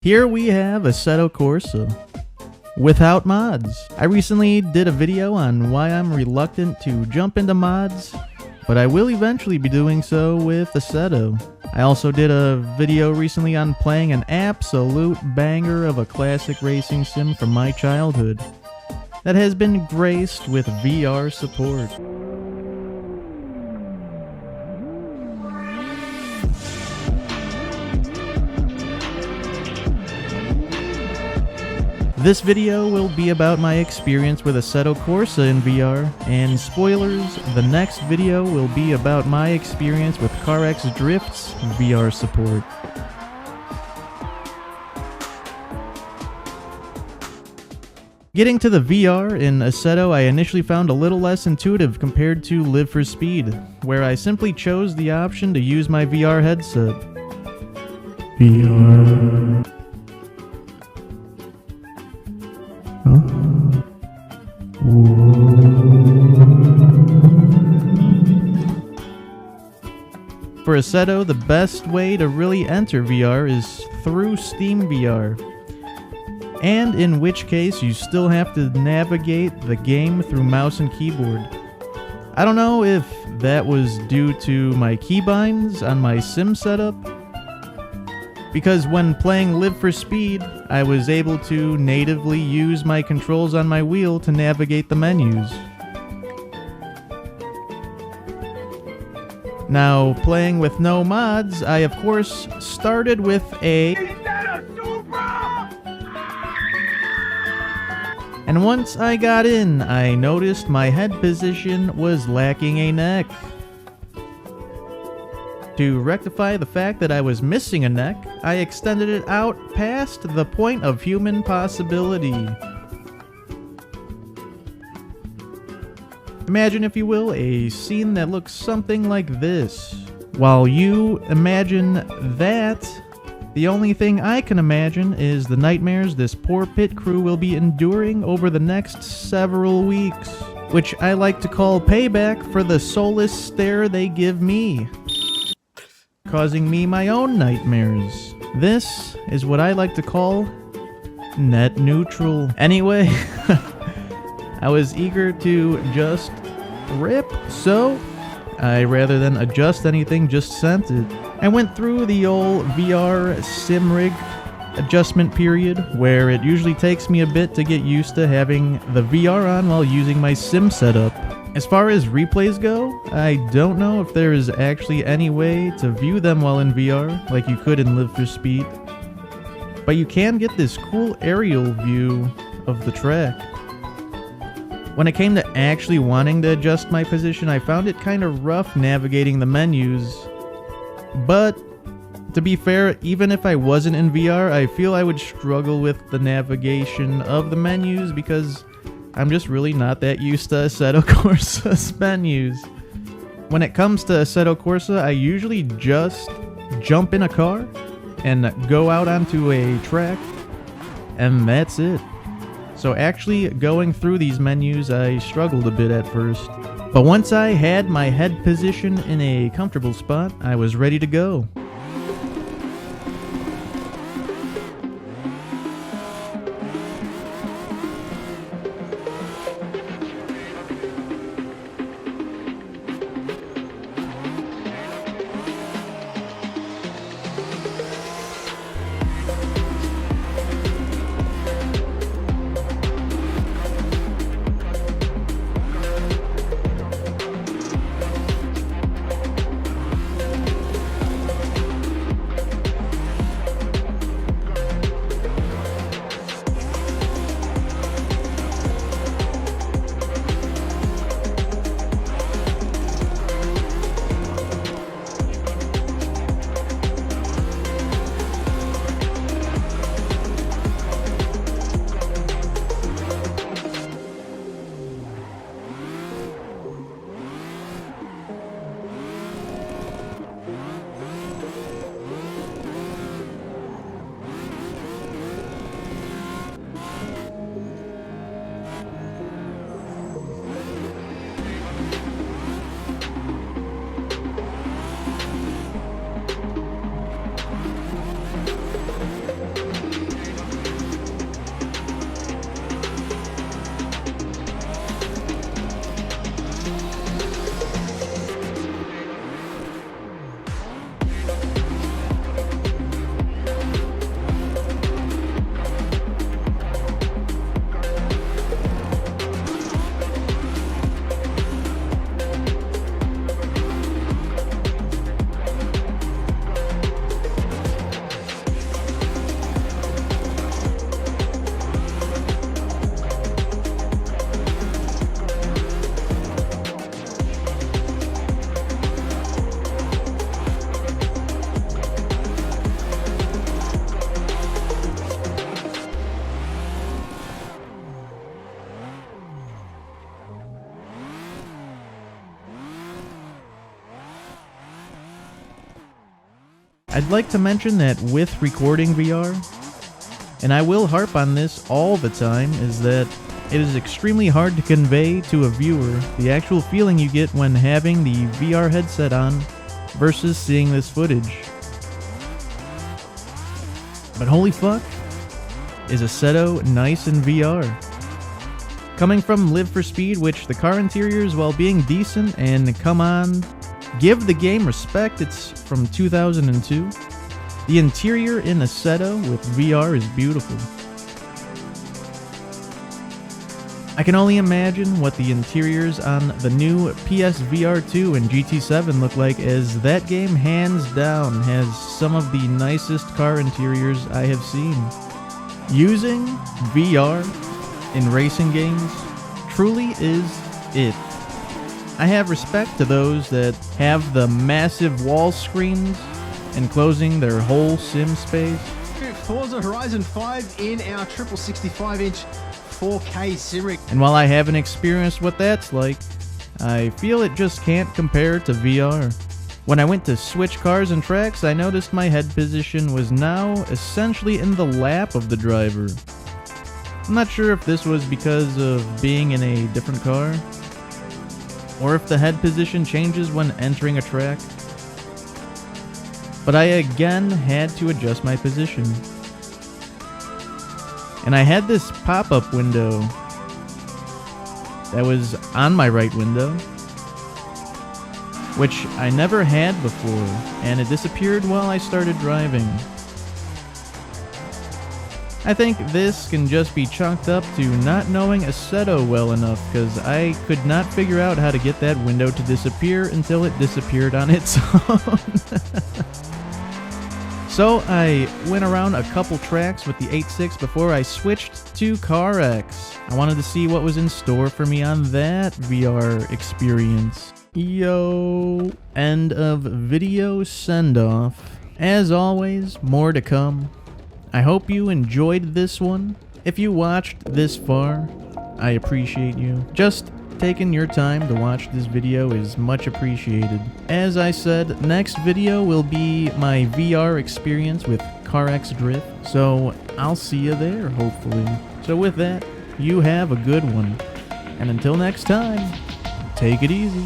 Here we have Assetto Corsa without mods. I recently did a video on why I'm reluctant to jump into mods, but I will eventually be doing so with Assetto. I also did a video recently on playing an absolute banger of a classic racing sim from my childhood that has been graced with VR support. This video will be about my experience with Assetto Corsa in VR, and spoilers, the next video will be about my experience with CarX Drift's VR support. Getting to the VR in Assetto, I initially found a little less intuitive compared to Live for Speed, where I simply chose the option to use my VR headset. VR. For Assetto, the best way to really enter VR is through Steam VR, and in which case you still have to navigate the game through mouse and keyboard. I don't know if that was due to my keybinds on my sim setup, because when playing Live for Speed, I was able to natively use my controls on my wheel to navigate the menus. Now, playing with no mods, I of course started with a... And once I got in, I noticed my head position was lacking a neck. To rectify the fact that I was missing a neck, I extended it out past the point of human possibility. Imagine, if you will, a scene that looks something like this. While you imagine that, the only thing I can imagine is the nightmares this poor pit crew will be enduring over the next several weeks, which I like to call payback for the soulless stare they give me, causing me my own nightmares. This is what I like to call net neutral. Anyway, I was eager to just rip, so I, rather than adjust anything, just sent it. I went through the old VR sim rig adjustment period, where it usually takes me a bit to get used to having the VR on while using my sim setup. As far as replays go, I don't know if there is actually any way to view them while in VR, like you could in Live for Speed, but you can get this cool aerial view of the track. When it came to actually wanting to adjust my position, I found it kind of rough navigating the menus, but to be fair, even if I wasn't in VR, I feel I would struggle with the navigation of the menus because I'm just really not that used to Assetto Corsa's menus. When it comes to Assetto Corsa, I usually just jump in a car and go out onto a track, and that's it. So actually going through these menus, I struggled a bit at first. But once I had my head position in a comfortable spot, I was ready to go. I'd like to mention that with recording VR, and I will harp on this all the time, is that it is extremely hard to convey to a viewer the actual feeling you get when having the VR headset on versus seeing this footage. But holy fuck, is Assetto nice in VR. Coming from Live for Speed, which the car interiors, while being decent and come on, give the game respect, it's from 2002. The interior in Assetto with VR is beautiful. I can only imagine what the interiors on the new PSVR 2 and GT7 look like, as that game hands down has some of the nicest car interiors I have seen. Using VR in racing games truly is it. I have respect to those that have the massive wall screens enclosing their whole sim space. Forza Horizon 5 in our 65-inch 4K sim rig. And while I haven't experienced what that's like, I feel it just can't compare to VR. When I went to switch cars and tracks, I noticed my head position was now essentially in the lap of the driver. I'm not sure if this was because of being in a different car, or if the head position changes when entering a track. But I again had to adjust my position. And I had this pop-up window that was on my right window, which I never had before, and it disappeared while I started driving. I think this can just be chalked up to not knowing Assetto well enough, because I could not figure out how to get that window to disappear until it disappeared on its own. So I went around a couple tracks with the 8.6 before I switched to CarX. I wanted to see what was in store for me on that VR experience. Yo, end of video send-off. As always, more to come. I hope you enjoyed this one. If you watched this far, I appreciate you. Just taking your time to watch this video is much appreciated. As I said, next video will be my VR experience with CarX Drift, so I'll see you there, hopefully. So with that, you have a good one. And until next time, take it easy.